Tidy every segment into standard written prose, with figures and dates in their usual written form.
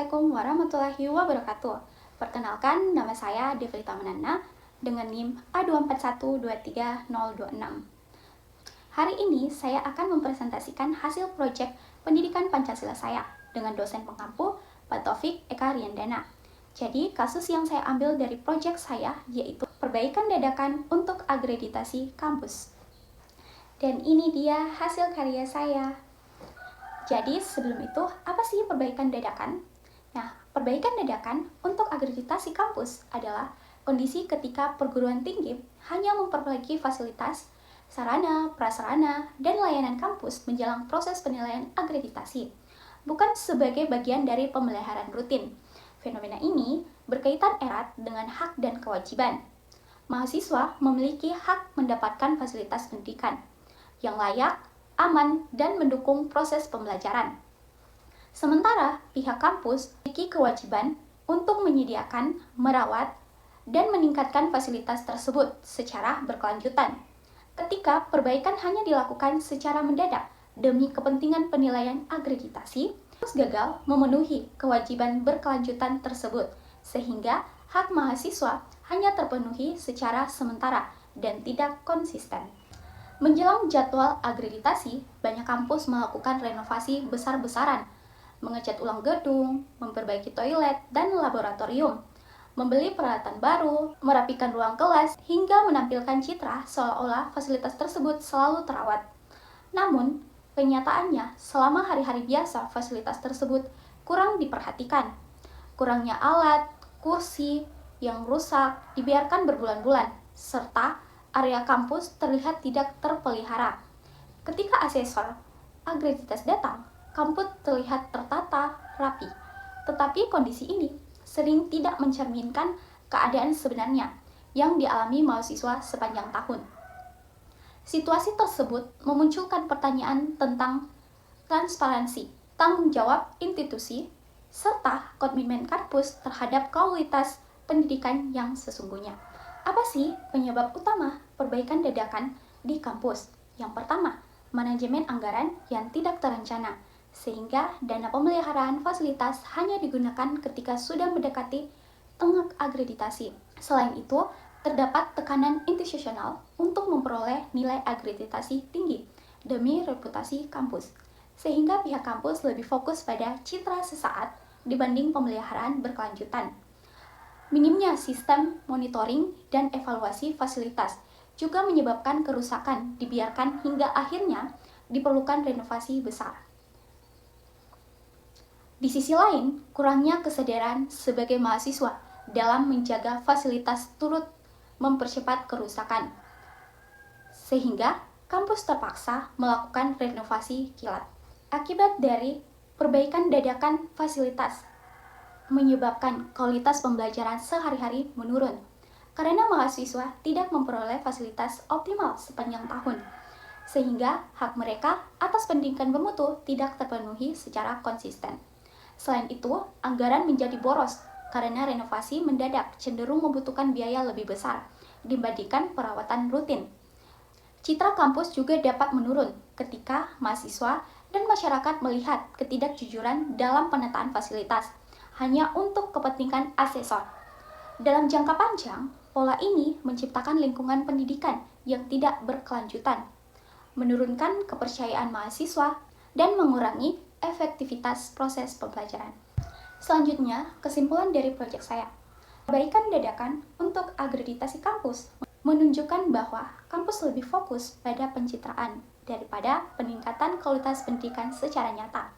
Assalamualaikum warahmatullahi wabarakatuh. Perkenalkan, nama saya Devlita Manana dengan NIM A241230026. Hari ini saya akan mempresentasikan hasil proyek pendidikan Pancasila saya dengan dosen pengampu Pak Taufik Eka Riandana. Jadi, kasus yang saya ambil dari proyek saya yaitu perbaikan dadakan untuk akreditasi kampus. Dan ini dia hasil karya saya. Jadi, sebelum itu, apa sih perbaikan dadakan? Nah, perbaikan dadakan untuk akreditasi kampus adalah kondisi ketika perguruan tinggi hanya memperbaiki fasilitas, sarana, prasarana, dan layanan kampus menjelang proses penilaian akreditasi, bukan sebagai bagian dari pemeliharaan rutin. Fenomena ini berkaitan erat dengan hak dan kewajiban. Mahasiswa memiliki hak mendapatkan fasilitas pendidikan yang layak, aman, dan mendukung proses pembelajaran. Sementara pihak kampus memiliki kewajiban untuk menyediakan, merawat, dan meningkatkan fasilitas tersebut secara berkelanjutan. Ketika perbaikan hanya dilakukan secara mendadak demi kepentingan penilaian akreditasi, kampus gagal memenuhi kewajiban berkelanjutan tersebut, sehingga hak mahasiswa hanya terpenuhi secara sementara dan tidak konsisten. Menjelang jadwal akreditasi, banyak kampus melakukan renovasi besar-besaran, mengecat ulang gedung, memperbaiki toilet dan laboratorium, membeli peralatan baru, merapikan ruang kelas, hingga menampilkan citra seolah-olah fasilitas tersebut selalu terawat. Namun, kenyataannya, selama hari-hari biasa fasilitas tersebut kurang diperhatikan. Kurangnya alat, kursi yang rusak dibiarkan berbulan-bulan, serta area kampus terlihat tidak terpelihara. Ketika asesor akreditasi datang, kampus terlihat tertata, rapi. Tetapi kondisi ini sering tidak mencerminkan keadaan sebenarnya yang dialami mahasiswa sepanjang tahun. Situasi tersebut memunculkan pertanyaan tentang transparansi, tanggung jawab institusi, serta komitmen kampus terhadap kualitas pendidikan yang sesungguhnya. Apa sih penyebab utama perbaikan dadakan di kampus? Yang pertama, manajemen anggaran yang tidak terencana, sehingga dana pemeliharaan fasilitas hanya digunakan ketika sudah mendekati tengah akreditasi. Selain itu, terdapat tekanan institusional untuk memperoleh nilai akreditasi tinggi demi reputasi kampus, sehingga pihak kampus lebih fokus pada citra sesaat dibanding pemeliharaan berkelanjutan. Minimnya sistem monitoring dan evaluasi fasilitas juga menyebabkan kerusakan dibiarkan hingga akhirnya diperlukan renovasi besar. Di sisi lain, kurangnya kesadaran sebagai mahasiswa dalam menjaga fasilitas turut mempercepat kerusakan, sehingga kampus terpaksa melakukan renovasi kilat. Akibat dari perbaikan dadakan fasilitas menyebabkan kualitas pembelajaran sehari-hari menurun karena mahasiswa tidak memperoleh fasilitas optimal sepanjang tahun, sehingga hak mereka atas pendidikan bermutu tidak terpenuhi secara konsisten. Selain itu, anggaran menjadi boros karena renovasi mendadak cenderung membutuhkan biaya lebih besar dibandingkan perawatan rutin. Citra kampus juga dapat menurun ketika mahasiswa dan masyarakat melihat ketidakjujuran dalam penataan fasilitas hanya untuk kepentingan asesor. Dalam jangka panjang, pola ini menciptakan lingkungan pendidikan yang tidak berkelanjutan, menurunkan kepercayaan mahasiswa, dan mengurangi efektivitas proses pembelajaran. Selanjutnya, kesimpulan dari proyek saya. Perbaikan dadakan untuk akreditasi kampus menunjukkan bahwa kampus lebih fokus pada pencitraan daripada peningkatan kualitas pendidikan secara nyata.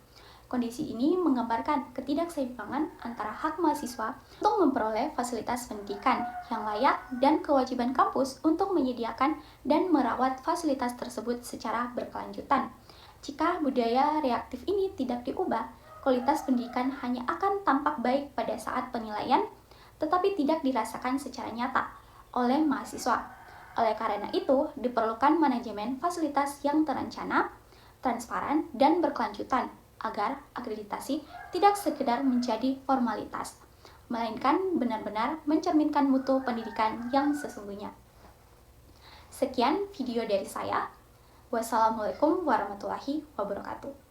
Kondisi ini menggambarkan ketidakseimbangan antara hak mahasiswa untuk memperoleh fasilitas pendidikan yang layak dan kewajiban kampus untuk menyediakan dan merawat fasilitas tersebut secara berkelanjutan. Jika budaya reaktif ini tidak diubah, kualitas pendidikan hanya akan tampak baik pada saat penilaian, tetapi tidak dirasakan secara nyata oleh mahasiswa. Oleh karena itu, diperlukan manajemen fasilitas yang terencana, transparan, dan berkelanjutan agar akreditasi tidak sekedar menjadi formalitas, melainkan benar-benar mencerminkan mutu pendidikan yang sesungguhnya. Sekian video dari saya. Wassalamualaikum warahmatullahi wabarakatuh.